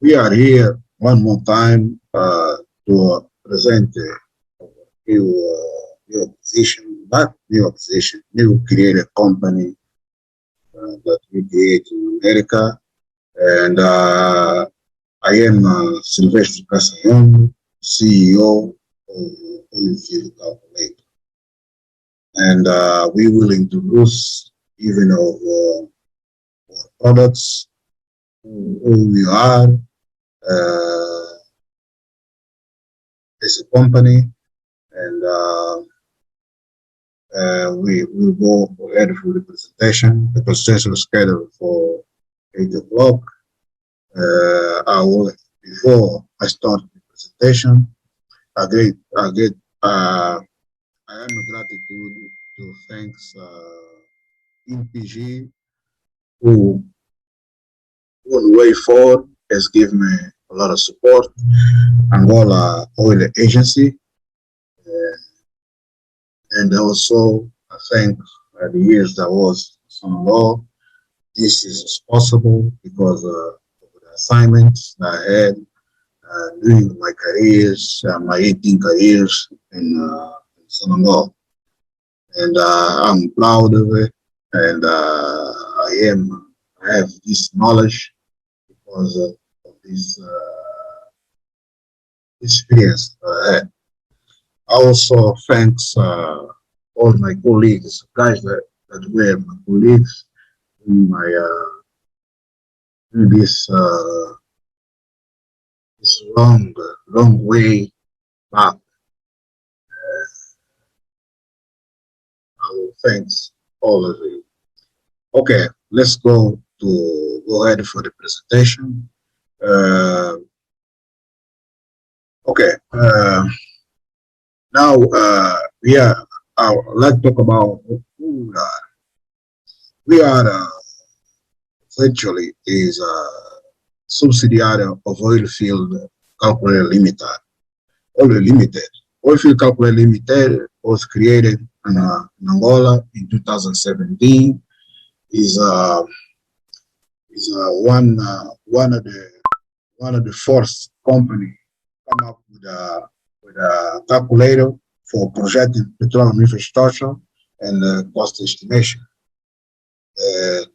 We are here one more time to present a new acquisition, not new acquisition, new created company that we create in America. And I am Sylvester Casayon, CEO of Oilfield Calculator. And we will introduce even of our products, who we are as a company, and we will go ahead with the presentation. The presentation is scheduled for 8 o'clock. Before I start the presentation, I get, I get, I am gratitude to thanks NPG who on way forward has given me a lot of support. Angola Oil Agency, uh, and also I thank the years that was some law. This is possible because of the assignments that I had during my careers, my 18 careers in Senegal. And I'm proud of it. And I have this knowledge because of this experience. I also thanks all my colleagues, guys that were my colleagues in my in this long way back. I will thanks all of you. Okay, let's go ahead for the presentation. Uh, okay, now let's talk about who we are. We are essentially is a subsidiary of Oilfield Calculator Limited. Oil Limited. Oilfield Calculator Limited was created in Angola in 2017. Is one of the first company come up with a calculator for projecting petroleum infrastructure and cost estimation.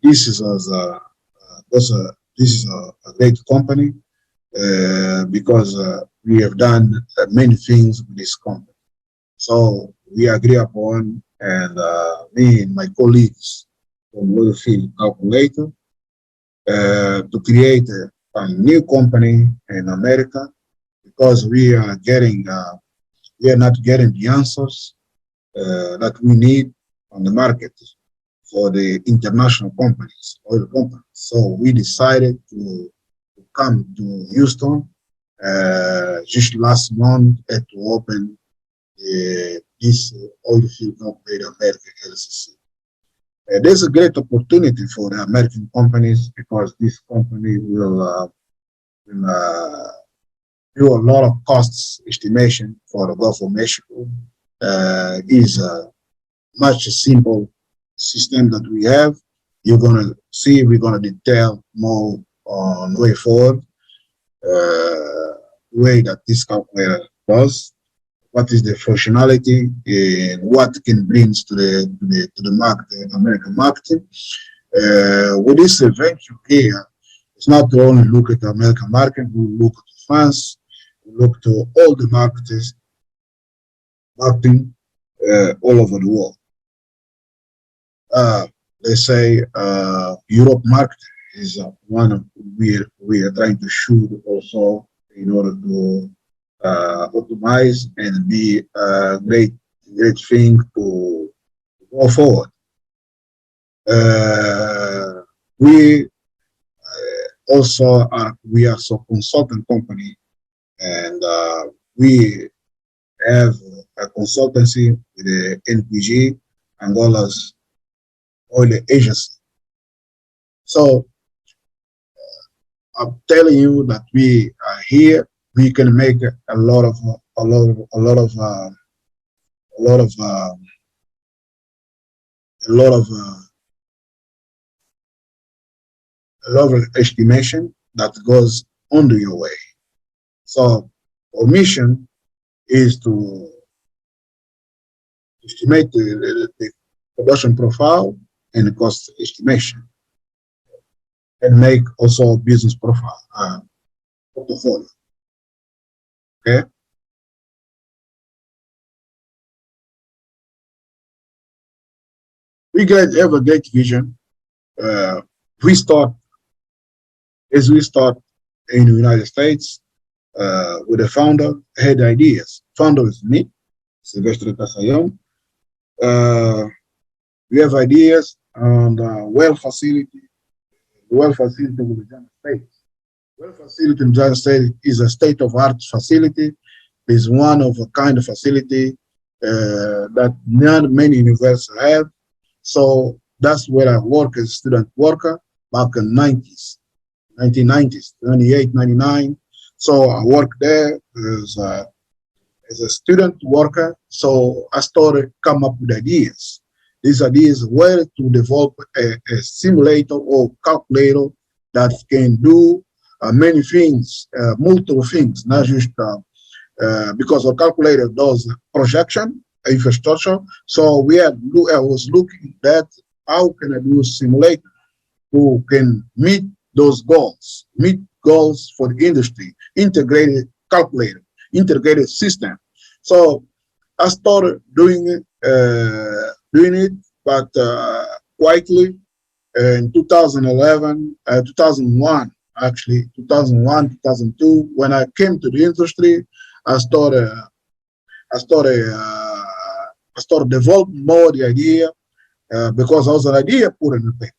This is this is a great company because we have done many things with this company. So we agree upon, and me and my colleagues from Oilfield Calculator to create a new company in America because we are not getting the answers that we need on the market for the international companies, oil companies. So we decided to come to Houston just last month and to open this Oilfield Calculator America LCC. There's a great opportunity for the American companies because this company will do a lot of costs estimation for the Gulf of Mexico. Is a much simple system that we have. You're gonna see. We're gonna detail more on way forward. Way that this calculator does. What is the functionality and what it can bring to the market, the American market. With this venture here, it's not to only look at the American market. We look at France. We look to all the marketing all over the world. They say Europe market is one of we are trying to shoot also in order to optimize and be a great thing to go forward. We also we are so consultant company, and we have a consultancy with the NPG, Angola's oil agency. So I'm telling you that we are here. We can make a lot of a lot of a lot of a lot of a lot of a lot of estimation that goes on your way. So our mission is to estimate the production profile and the cost estimation, and make also business profile portfolio. Okay. We have a great vision. We start in the United States with a founder, had ideas. Founder is me, Silvestre Casayon. We have ideas on the well facility. The well facility in the United States. Well facility in the United States is a state-of-art facility. It's one of a kind of facility that not many universities have. So that's where I work as a student worker back in 1990s, 98, 99. So I worked there as a student worker. So I started come up with ideas. These ideas were to develop a simulator or calculator that can do many things, multiple things, not just because a calculator does projection, infrastructure. So I was looking at how can I do a simulator who can meet those goals, for the industry, integrated calculator, integrated system. So I started doing it, but quietly in 2011, 2001, actually 2001, 2002. When I came to the industry, I started developing more the idea because I was an idea put in the paper.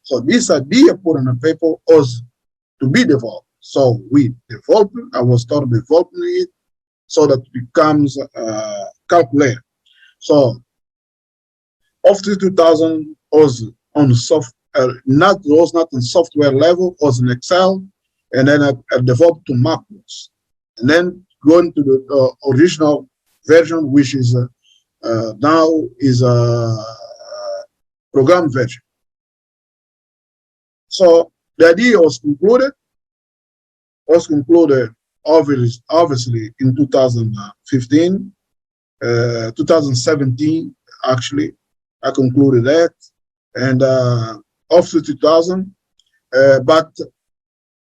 So this idea put in the paper was to be developed. So we developed it. I was started developing it so that it becomes a calculator. So after 2000 was on not in software level, was in Excel, and then I developed to MacBooks, and then going to the original version, which is now is a program version. So the idea was concluded obviously in 2015, 2017 actually. I concluded that, and after 2000, but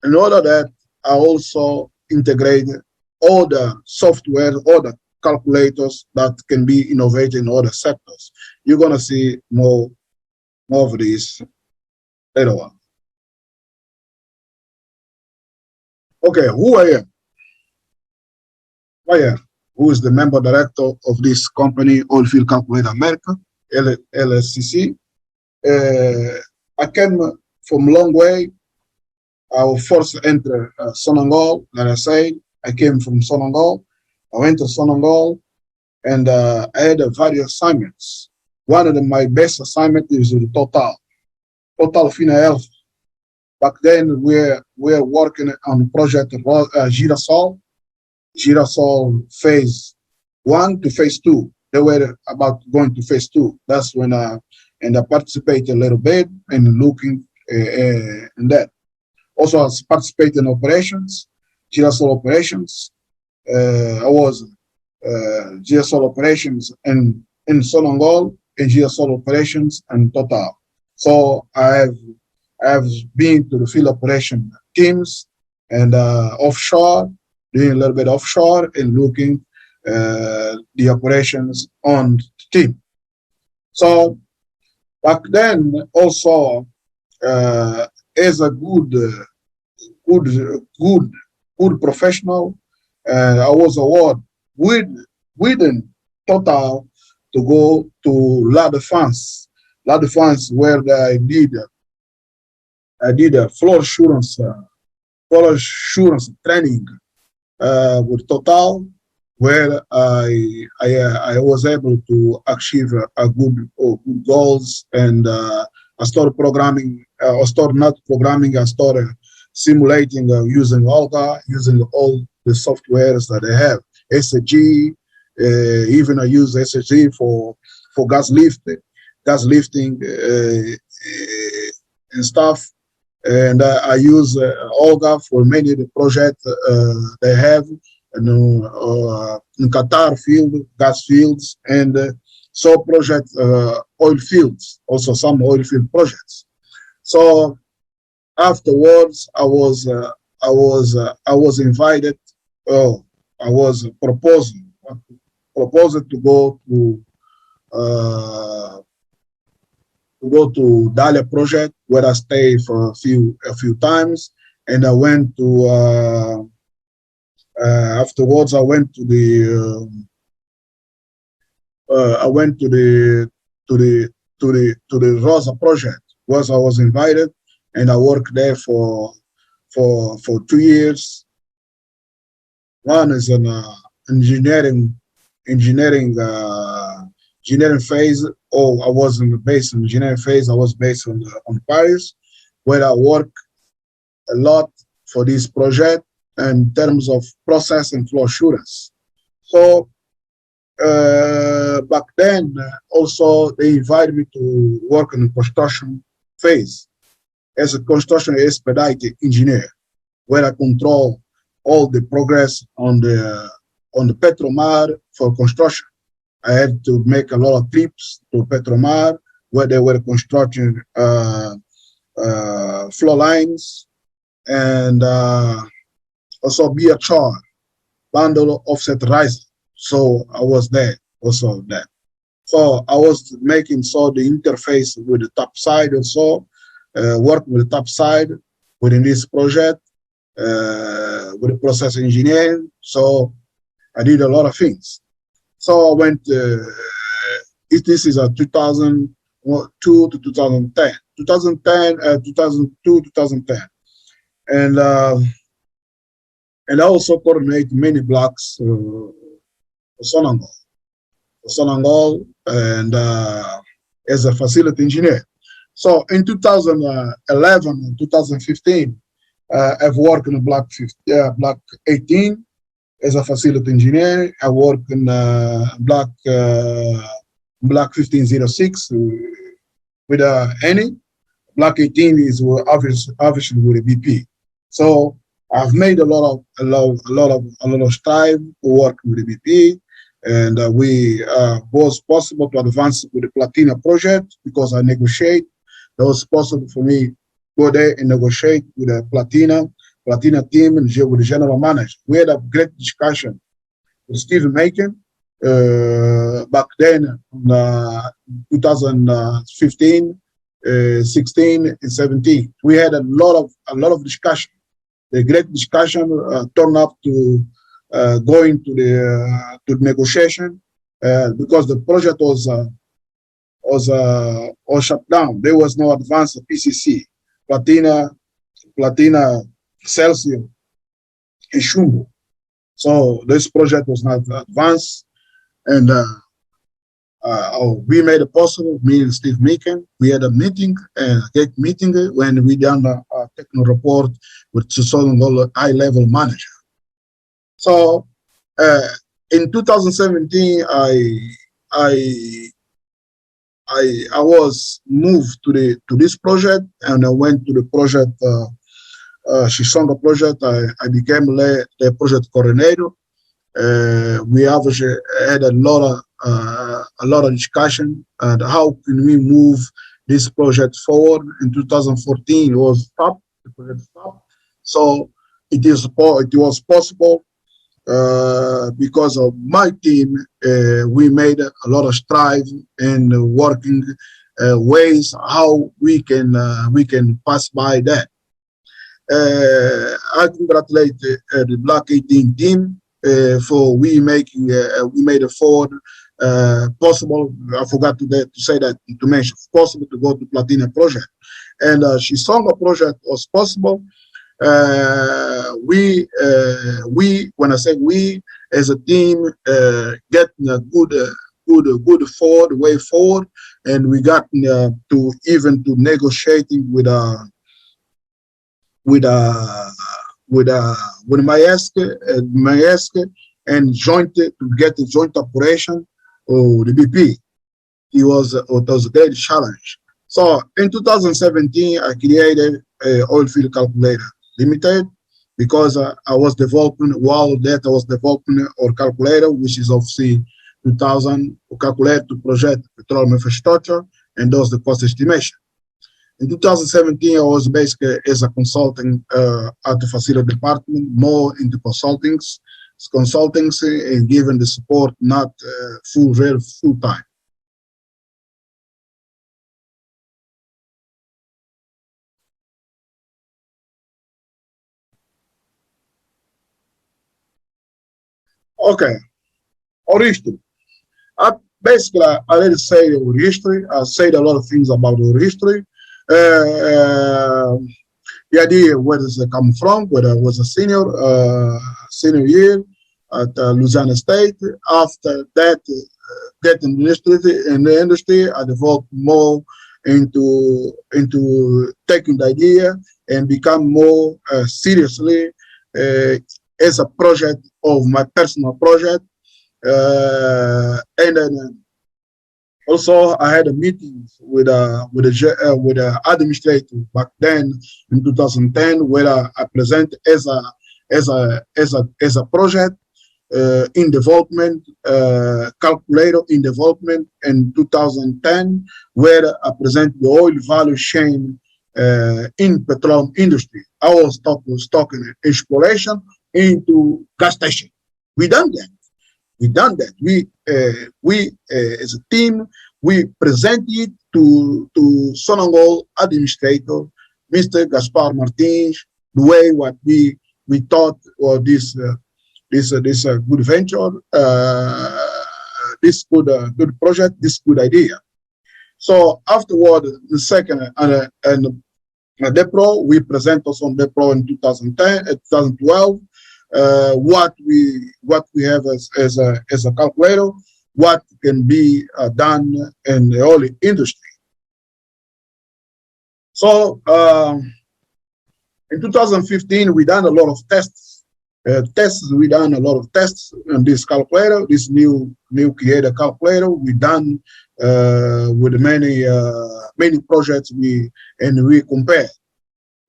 in order that I also integrated all the software, all the calculators that can be innovated in other sectors. You're gonna see more of this later on. Okay, who I am? Who is the member director of this company, Oilfield Calculator America, LSCC. I came from a long way. I will first enter Sonangol, like I said. I came from Sonangol. I went to Sonangol, and I had various assignments. One of my best assignments is with Total Fina Health. Back then, we're working on project Girasol phase 1 to phase 2. They were about going to phase 2. That's when I participated a little bit in looking in that. Also, I participated in operations, Girasol operations. I was Girasol operations in Sonangol and Girasol operations and Total. So I have been to the field operation teams and offshore, doing a little bit offshore and looking the operations on the team. So back then, also as a good professional, I was awarded within Total to go to La Défense, where I did a floor assurance training with Total, where I was able to achieve a good goals, and I started programming. I started simulating using Olga, using all the softwares that I have. SSG, even I use SSG for gas lifting and stuff. And I use Olga for many of the projects they have in Qatar field, gas fields, and so project oil fields, also some oil field projects. So afterwards, I was invited. Oh, I was proposed uh, to go to Dahlia project where I stayed for a few times, and I went to afterwards I went to the I went to the to the Rosa project where I was invited, and I worked there for 2 years. One is an engineering engineering engineering phase. Oh, I wasn't based on engineering phase. I was based on Paris, where I work a lot for this project in terms of process and flow assurance. So back then, also they invited me to work in the construction phase as a construction expedite engineer, where I control all the progress on the Petromar for construction. I had to make a lot of trips to Petromar where they were constructing flow lines and also BHR, bundle offset riser. So I was there also there. So I was making so the interface with the top side also, work with the top side within this project, with the process engineering. So I did a lot of things. So I went, this is a 2002 to 2010, 2002, 2010. And I also coordinate many blocks for Sonangol, and as a facility engineer. So in 2011 and 2015, I've worked in block 18 as a facility engineer. I work in block 1506 with Eni. Block 18 is obviously with a BP. So I've made a lot of strive to work with the BP, and we was possible to advance with the Platina project because I negotiate. It was possible for me to go there and negotiate with the Platina team and with the general manager. We had a great discussion with Stephen Macon back then in 2015, 16, and 17. We had a lot of discussion. The great discussion turned up to going to the negotiation because the project was shut down. There was no advanced PCC, Platina, Celsius, and Shumbo. So this project was not advanced, and we made it possible. Me and Steve Meekin, we had a meeting, a great meeting when we done a technical report with Sonangol high-level manager. So in 2017, I was moved to this project, and I went to the project, Shisonga project. I became the project coordinator. We obviously had a lot of discussion on how can we move this project forward. In 2014, it was stopped. The project stopped. So it was possible because of my team. We made a lot of strides in working ways how we can pass by that. I congratulate the Block 18 team for we made it forward possible. I forgot to say that, to mention possible to go to Platina project, and Shisonga project was possible. We when I say we as a team getting a good way forward, and we got to even to negotiating with Maersk and joint to get a joint operation of the BP. It was a great challenge. So in 2017, I created Oil Field Calculator Limited, because I was developing, while that I was developing our calculator, which is of C 2000, calculate to project petroleum infrastructure and does the cost estimation. In 2017, I was basically as a consultant at the facility department, more into consultancy and giving the support, not full time. Okay, our history. Basically, I already say our history. I said a lot of things about our history. The idea where does it come from? Whether I was a senior year at Louisiana State. After that, getting in the industry, I developed more into taking the idea and become more seriously as a project of my personal project. And then also I had a meeting with the administrator back then in 2010, where I present as a project in development, calculator in development in 2010, where I present the oil value chain in petroleum industry. I was talking exploration into gas station. We done that. We as a team, we presented to Sonangol administrator, Mr. Gaspar Martins, the way what we thought was this good venture, this good project, this good idea. So afterward, the second and DEPRO, we present us on DEPRO in 2012. What we have as a calculator, what can be done in the oil industry. So in 2015, we done a lot of tests. We done a lot of tests on this calculator, this new creator calculator. We done with many projects we compare.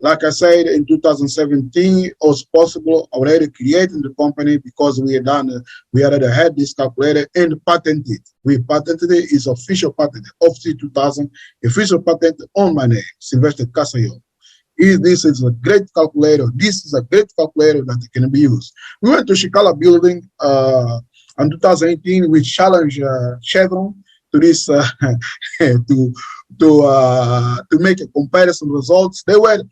Like I said, in 2017, it was possible already creating the company because we already had this calculator and patented. We patented it, it's official patent, OFC 2000, official patent on my name, Sylvester Casayo. This is a great calculator. This is a great calculator that can be used. We went to Chicala building in 2018. We challenged Chevron to this to make a comparison results. They were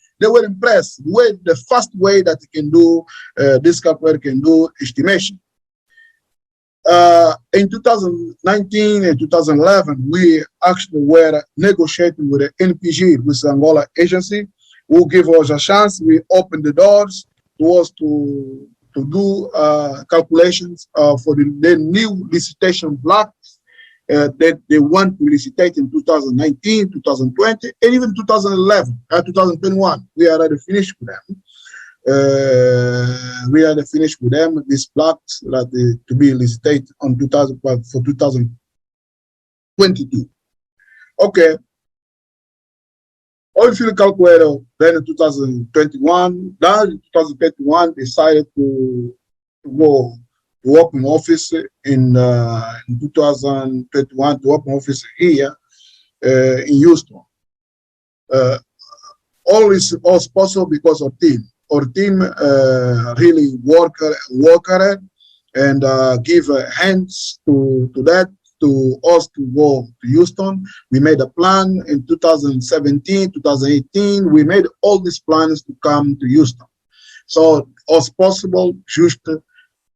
impressed. The fast way that it can do this calculator can do estimation. In 2019 and 2011, we actually were negotiating with the NPG, with the Angola agency, who give us a chance. We opened the doors to us to do calculations for the new licitation blocks that they want to licitate in 2019, 2020, and even 2011, 2021. We already finished with them. These blocks that to be licited on 2022. Okay. Oil field calculator, then in 2021, now in 2021, decided to go to open office in 2021, to open office here in Houston. All is possible because of team. Our team really work at it and give hands to that, to us to go to Houston. We made a plan in 2017, 2018. We made all these plans to come to Houston. So it was possible just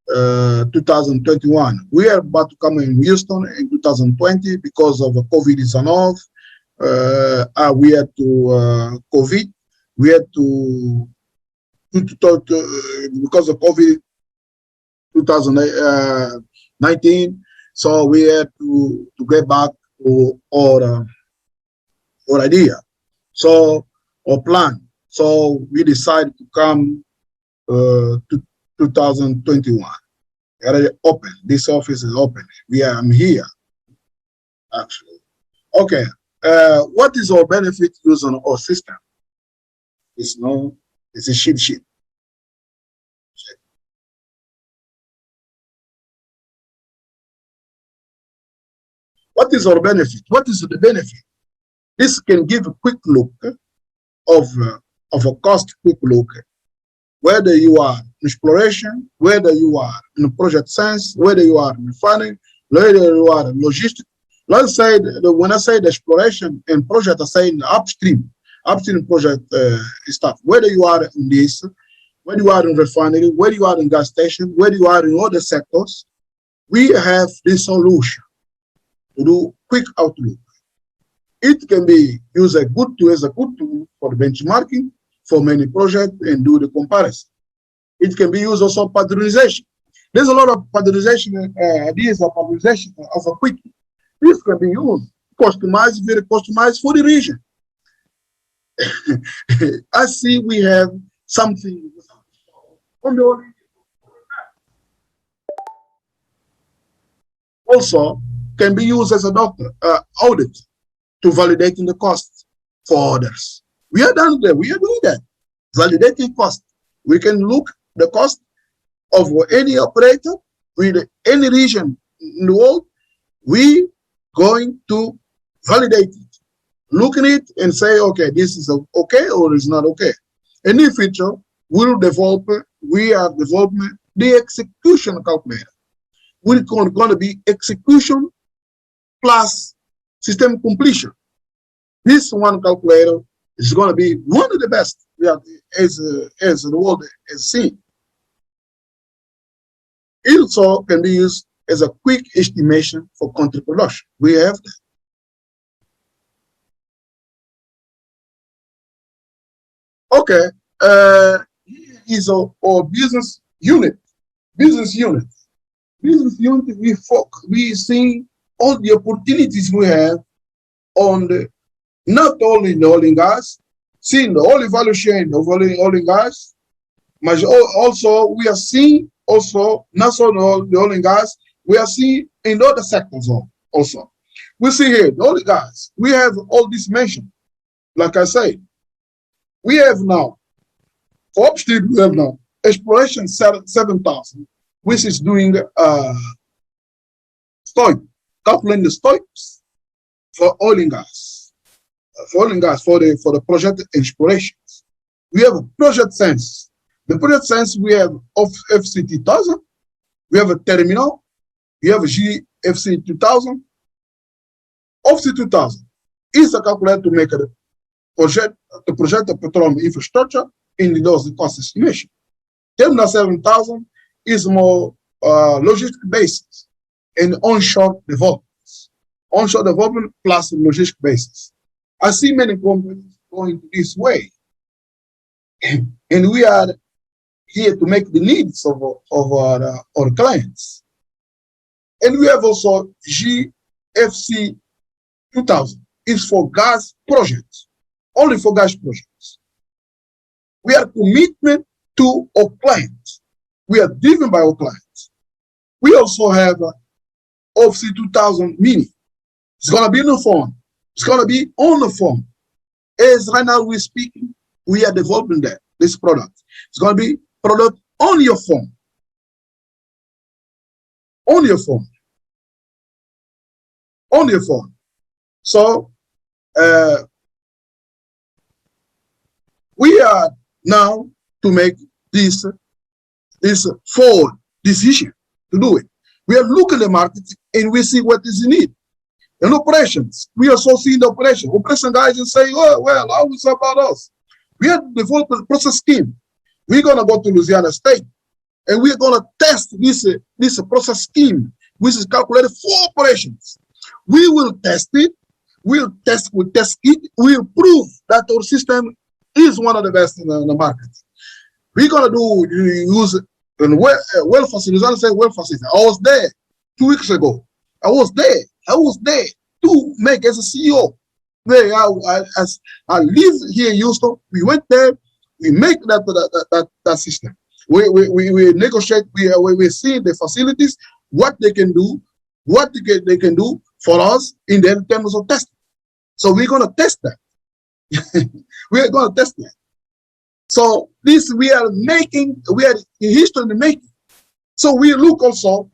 2021. We are about to come in Houston in 2020 because of the COVID-19. We had to COVID. We had to because of COVID 2019. So we had to get back to our idea, so our plan. So we decided to come to 2021. Already open. This office is open. I'm here, actually. Okay. What is our benefit using our system? It's no, it's a sheet. What is our benefit? What is the benefit? This can give a quick look of, a cost quick look, whether you are in exploration, whether you are in project science, whether you are in funding, whether you are in logistics. Let's say when I say the exploration and project, I say in the upstream project stuff. Whether you are in this, whether you are in refinery, whether you are in gas station, whether you are in other sectors, we have this solution to do quick outlook. It can be used as a good tool for benchmarking for many projects and do the comparison. It can be used also for patronization. There's a lot of patronization ideas of patronization of a quick. This can be used, customized, very customized for the region. I see we have something on the origin. Also can be used as a doctor audit to validating the cost for others. We are done there. We are doing that. Validating cost. We can look the cost of any operator with any region in the world. We going to validate it, look at it and say, okay, this is okay or is not okay. A new feature will develop. We are developing the execution calculator. We're going to be execution plus system completion. This one calculator is going to be one of the best we have as the world has seen. It also can be used as a quick estimation for country production. We have that. Okay, here is our business unit. Business unit. We see all the opportunities we have on the, not only in the oil and gas, seeing the whole value chain of oil and gas, but also we are seeing also not only the oil and gas, we are seeing in other sectors also. We see here the oil and gas. We have all this mentioned. Like I say, we have now for upstream. We have now exploration 7,000, which is doing calculating the stocks for oil and gas, for the project explorations. We have a project sense. The project sense we have of FC2000. We have a terminal. We have a GFC2000. FC2000 is a calculator to make the project of petroleum infrastructure in those cost estimation. Terminal 7000 is more logistic basis and onshore developments. Onshore development plus logistic basis. I see many companies going this way. And we are here to make the needs of our clients. And we have also GFC 2000 is for gas projects, only for gas projects. We are commitment to our clients. We are driven by our clients. We also have OFC 2000 mini. It's going to be in the phone. It's going to be on the phone. As right now we're speaking, we are developing this product. It's going to be product on your phone. On your phone. On your phone. So we are now to make this forward decision to do it. We are looking at the market and we see what is in need. And operations, we also see the operation. Operation guys are saying, oh, well, how is it about us? We have developed a process scheme. We're going to go to Louisiana State and we're going to test this process scheme, which is calculated for operations. We will test it. We'll test it. We'll prove that our system is one of the best in the market. We're going to use well facilities. I say well facilities. I was there 2 weeks ago. I was there to make as a CEO. I live here in Houston. We went there. We make that system. We negotiate. We see the facilities, what they can do, what they can do for us in terms of testing. So we're going to test that. We're going to test that. So this we are in history making. So we look also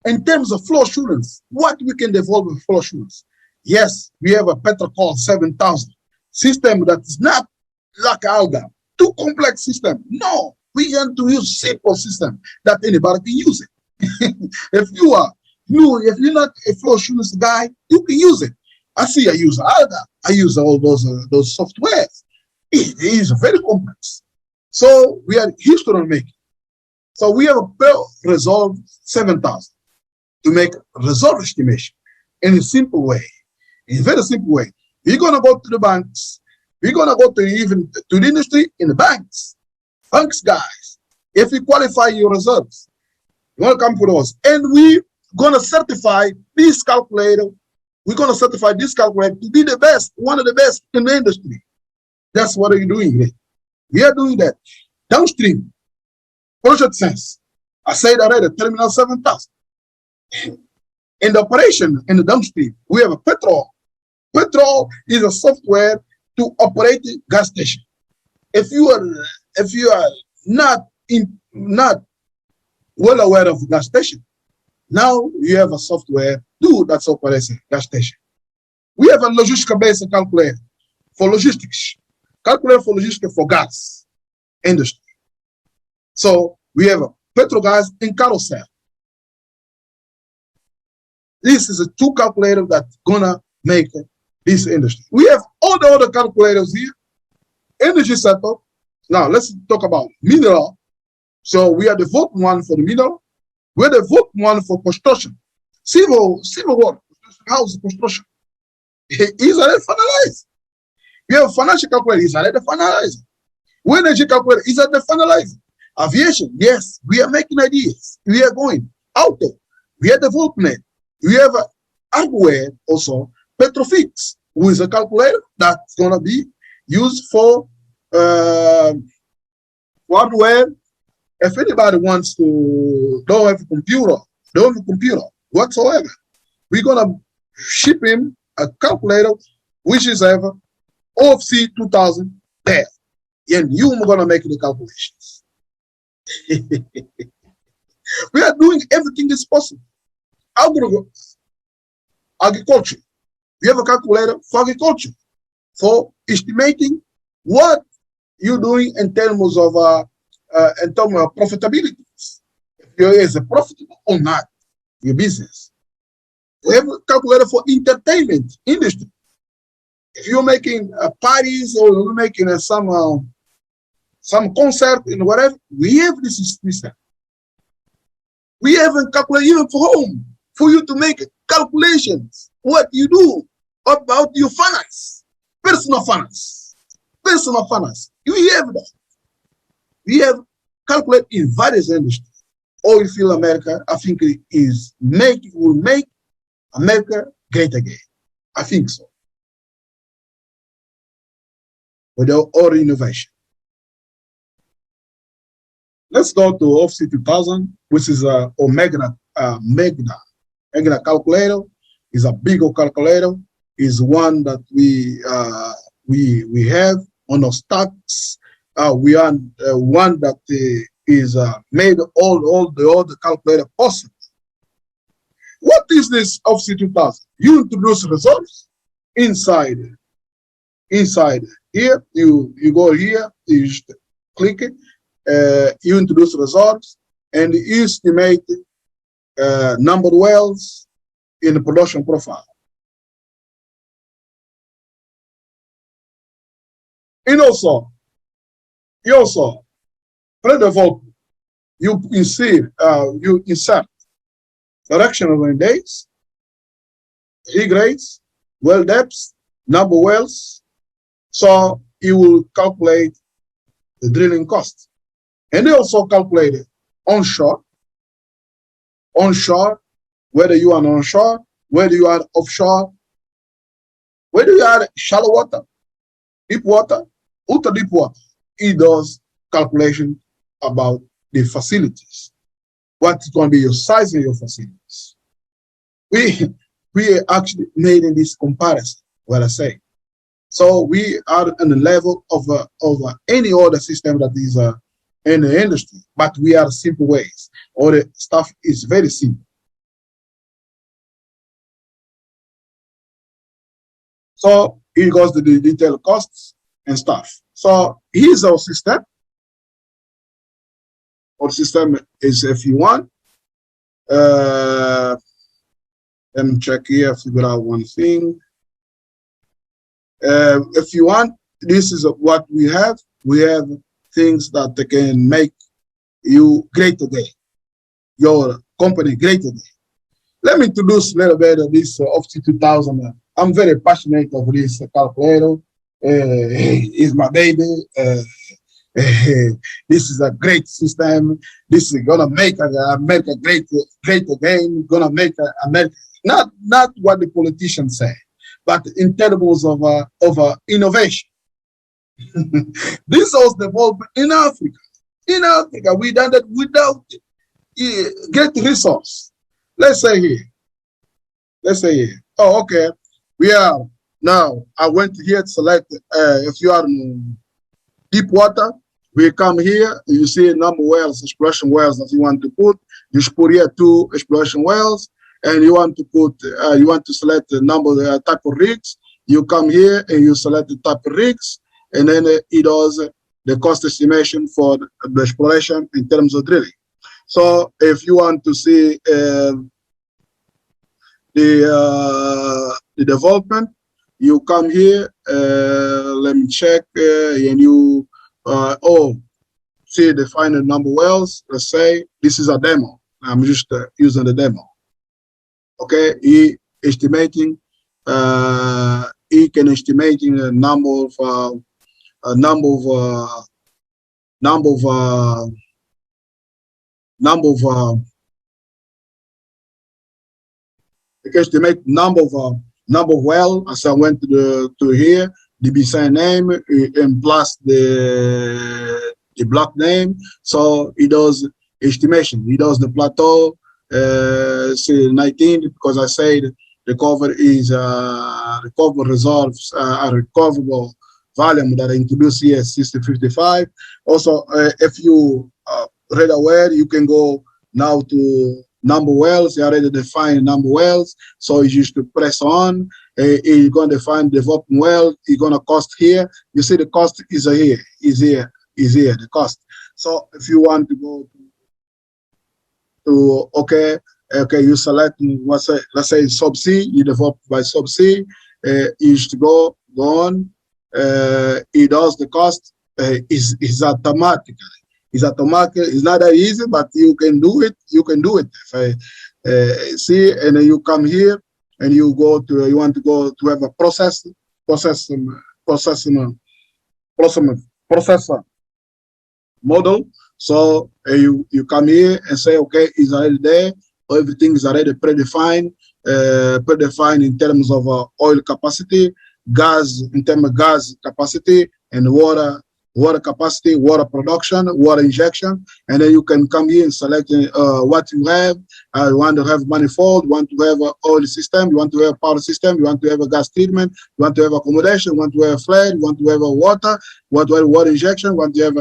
in terms of flow assurance, what we can develop with flow assurance. Yes, we have a Petrocall 7000 system that is not like Alga, too complex system. No, we want to use simple system that anybody can use it. If you are new, if you're not a flow assurance guy, you can use it. I see I use Alga, I use all those softwares. It is very complex. So we are history making. So we have a resolve 7000 to make resolve estimation in a simple way, in a very simple way. We're gonna go to the banks. We're gonna go to even to the industry in the banks. Banks guys, if you qualify your reserves, you wanna come to us, and we're gonna certify this calculator. We're gonna certify this calculator to be the best, one of the best in the industry. That's what we're doing here. We are doing that. Downstream, project sense. I said already, terminal 7000. In the operation, in the downstream, we have a Petrol. Petrol is a software to operate a gas station. If you are not well aware of gas station, now you have a software that operates a gas station. We have a logistics-based calculator for logistics. Calculator for logistics for gas industry. So we have a Petrogas and Carousel. This is a two calculator that's gonna make this industry. We have all the other calculators here. Energy setup. Now let's talk about mineral. So we are the vote one for the mineral. We're the vote one for construction. Civil work, house construction. Is already finalized. We have financial calculator. Is already finalized. Energy calculator is already finalized. Aviation, yes, we are making ideas. We are going. Auto, we are development. We have hardware also, Petrofix, who is a calculator that's going to be used for hardware. If anybody wants to don't have a computer whatsoever, we're going to ship him a calculator, which is ever OFC 2000 there. And you're going to make the calculations. We are doing everything that's possible. Agriculture. We have a calculator for agriculture, for estimating what you're doing in terms of profitability. If is it profitable or not, your business. We have a calculator for entertainment industry. If you're making parties or you're making some concert and whatever, we have this system. We have a calculator even for home, for you to make calculations, what you do about your finance, personal finance. You have that. We have calculated in various industries. Oil field America, I think it will make America great again. I think so. With all innovation. Let's go to OFC 2000, which is a Magna calculator. Is a bigger calculator. Is one that we have on our stocks. We are one that is made all the calculator possible. What is this OFC 2000? You introduce results inside here. You go here. You just click it. You introduce results and you estimate number of wells in the production profile. And also, pre-development, you insert direction of dates, grades, well depths, number of wells. So you will calculate the drilling cost. And they also calculate it onshore, whether you are onshore, whether you are offshore, whether you are shallow water, deep water, ultra deep water. It does calculation about the facilities. What's going to be your size of your facilities? We actually made in this comparison, what I say. So we are on the level of any other system that is in the industry, but we are simple ways. All the stuff is very simple. So here goes the detailed costs and stuff. So here's our system. Our system is FE1. Let me check here, figure out one thing. If you want, this is what we have. We have things that can make you great today, your company great today. Let me introduce a little bit of this OFC 2000. I'm very passionate of this calculator. It's my baby. This is a great system. This is gonna make America great again. Gonna make America not what the politicians say, but in terms of innovation. This was developed in Africa. In Africa, we done that without great resource. Let's say here. Oh, okay. We are now. I went here to select. If you are in deep water, we come here. You see number wells, exploration wells that you want to put. You should put here 2 exploration wells, and you want to put. You want to select the number, type of rigs. You come here and you select the type of rigs, and then it does the cost estimation for the exploration in terms of drilling. So if you want to see the development, you come here. Let me check, and you see the final number wells. Let's say this is a demo. I'm just using the demo. Okay, he estimating. He can estimating a number of you can estimate number of well. As I went to here, the BSI name and plus the block name. So it does estimation. It does the plateau. Say 19 because I said the cover is recover reserves a recoverable volume that I introduced here 6055. Also, if you read aware, you can go now to number wells. You already defined number wells, so you just press on. You're going to find development well. You're going to cost here. You see the cost is here. The cost. So if you want to go to okay, you select let's say subsea. You develop by subsea. You should go on. It does the cost is automatically. It's automatic. It's not that easy, but you can do it. You can do it. If see, and then you come here and you go to. You want to go to have a processor model. So you come here and say, okay, it's already there. Everything is already predefined. Predefined in terms of oil capacity, gas in terms of gas capacity, and water capacity, water production, water injection, and then you can come here and select what you have. You want to have manifold, you want to have an oil system, you want to have a power system, you want to have a gas treatment, you want to have accommodation, you want to have flat, you want to have a water, you want to have water injection, you want to have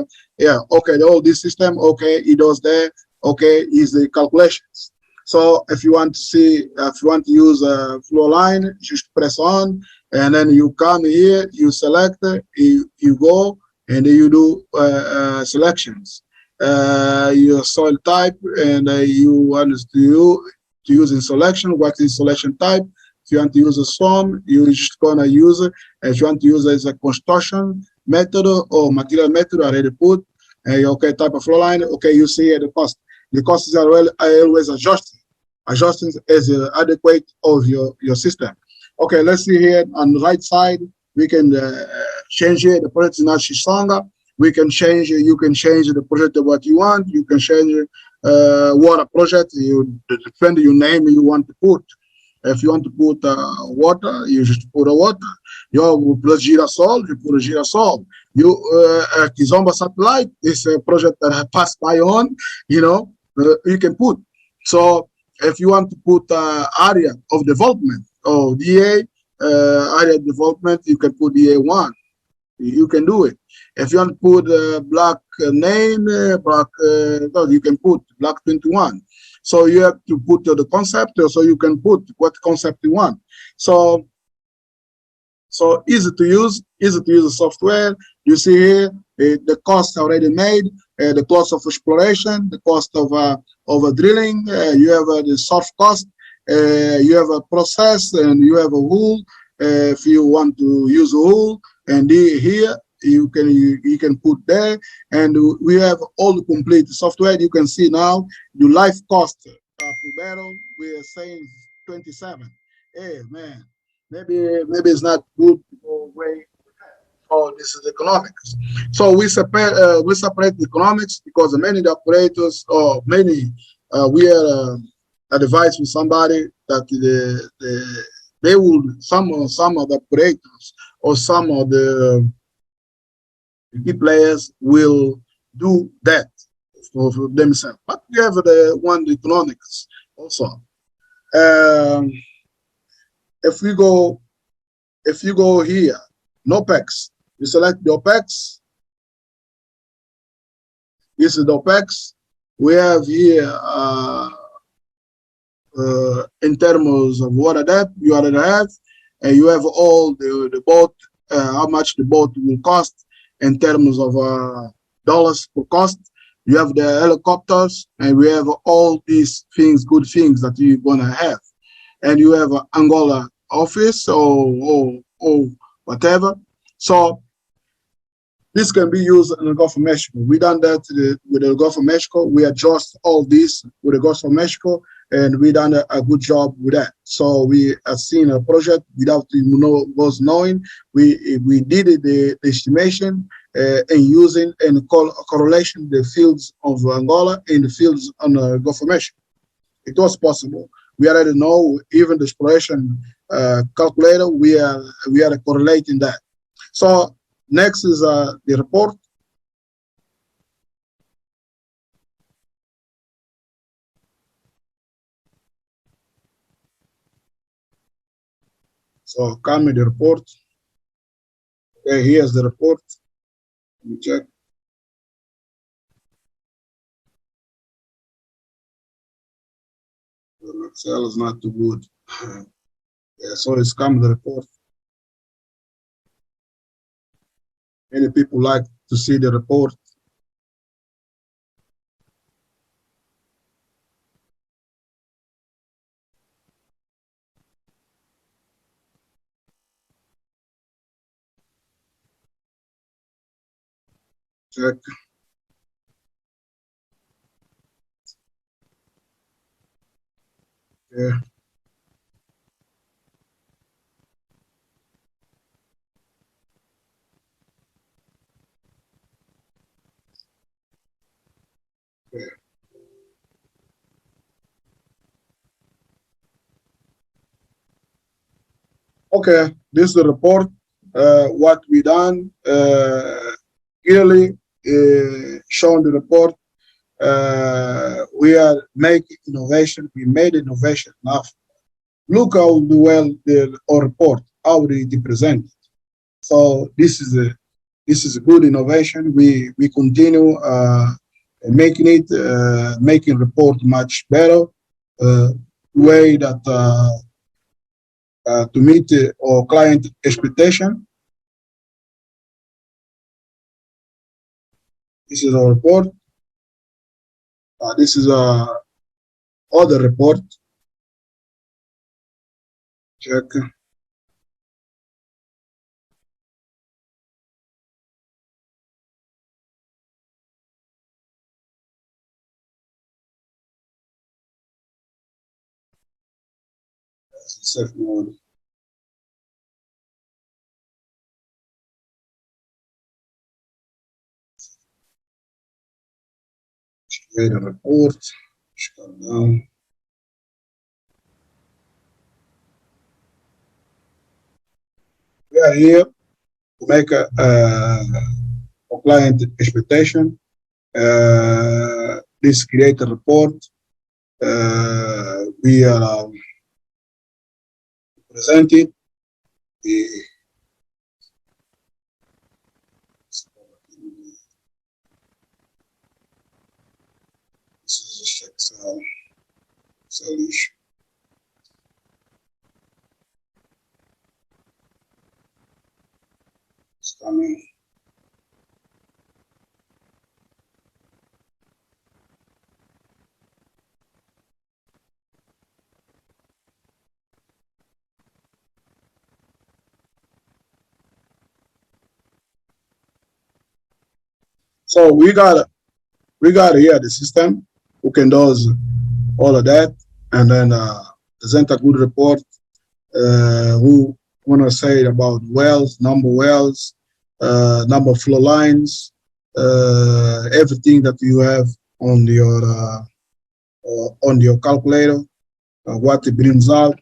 okay, all this system, okay, it does there, okay, is the calculations. So if you want to see, if you want to use a flow line, you just press on, and then you come here, you select, you go, and then you do selections. Your soil type, and you want to use in selection. What is selection type? If you want to use a SWAM, you're just gonna use it. If you want to use it as a construction method or material method, already put. Okay, type of flow line. Okay, you see here the cost. The cost is always adjusting as adequate of your system. Okay, let's see here on the right side. We can change here. The project is not stronger. We can change. You can change the project of what you want. You can change water project. You depend your name you want to put. If you want to put water, you just put a water. You put Girasol, you put a Girasol. You Kizomba satellite is a project that I passed by on. You can put. So if you want to put area of development or DA, area development, you can put EA1. You can do it. If you want to put block name, no, you can put block 21. So you have to put the concept, so you can put what concept you want. So easy to use the software. You see here the cost already made, the cost of exploration, the cost of drilling. You have the soft cost. You have a process, and you have a rule. If you want to use a rule, and here you can put there, and we have all the complete software. You can see now the life cost per barrel. We are saying 27. Hey man, maybe it's not good to go away. Oh, this is economics. So we separate the economics because many of the operators or many we are advised with somebody that they will some of the operators or some of the key players will do that for themselves. But we have the economics also. If you go here, OPEX, you select the OPEX. This is the OPEX. We have here in terms of water depth, you already have, and you have all the boat, how much the boat will cost in terms of dollars per cost. You have the helicopters, and we have all these things, good things that you're gonna have, and you have Angola office or whatever. So this can be used in the Gulf of Mexico. We done that with the Gulf of Mexico. We adjust all this with the Gulf of Mexico, and we done a good job with that. So we have seen a project without was knowing. We did the estimation and using and correlation the fields of Angola and the fields on the Gulf of Mexico. It was possible. We already know even the exploration calculator. We are correlating that. So next is the report. So come with the report. Okay, here's the report. Let me check. The Excel is not too good. Yeah, so it's come the report. Many people like to see the report. Check. Yeah. Yeah. Okay, this is the report. What we done clearly shown the report. We are making innovation. We made innovation enough. Look how well our report already presented. So this is a good innovation. We continue making it making report much better way that to meet our client expectation. This is our report. This is other report. Check. Safe mode. Create a report. Scroll down. We are here to make a client expectation. This create a report. We present it. the this is just Excel issue. It's coming. So we got here the system who can do all of that, and then present a good report. Who want to say about wells, number of flow lines, everything that you have on your calculator, what it brings out.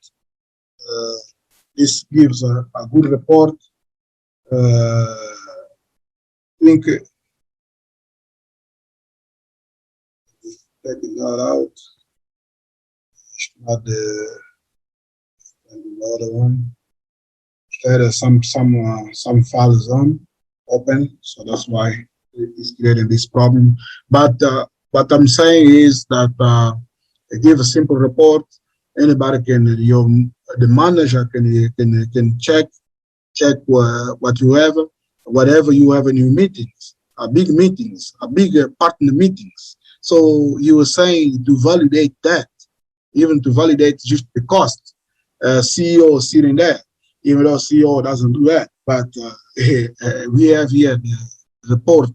This gives a good report. Think taking that out. Not the other one. There are some files open, so that's why it's creating this problem. But what I'm saying is that give a simple report. Anybody can, the manager can check what you have, whatever you have in your meetings, big partner meetings. So you were saying to validate that, even to validate just the cost. CEO sitting there, even though CEO doesn't do that, but we have here the report.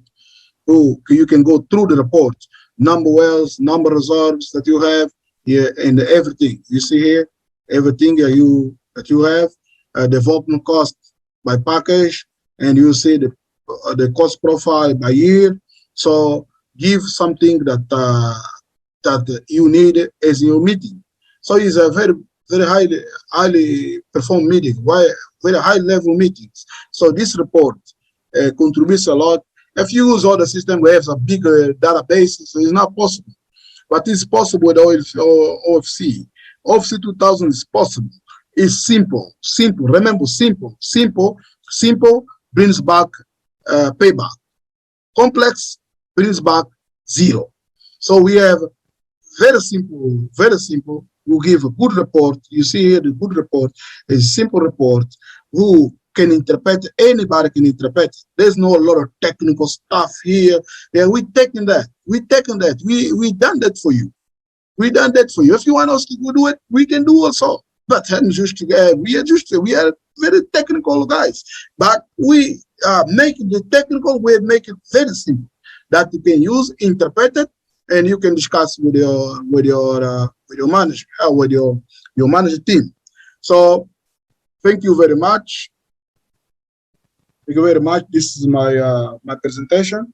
Oh, you can go through the report, number wells, number reserves that you have here, and everything you see here, everything that you have, development cost by package, and you see the cost profile by year. So give something that you need as your meeting. So it's a very highly performed meeting, very high level meetings. So this report contributes a lot. If you use other system where have a bigger database, so it's not possible. But it's possible with OFC. OFC 2000 is possible. It's simple. Remember, simple brings back payback. Complex brings back zero. So we have very simple. We'll give a good report. You see here the good report is a simple report who can interpret, anybody can interpret. There's no a lot of technical stuff here. Yeah, we taken that. We done that for you. If you want us to do it, we can do also. But we are very technical guys. But we make the technical, we make it very simple that you can use, interpret it, and you can discuss with your manager, with your manager team. So thank you very much. Thank you very much. This is my my presentation.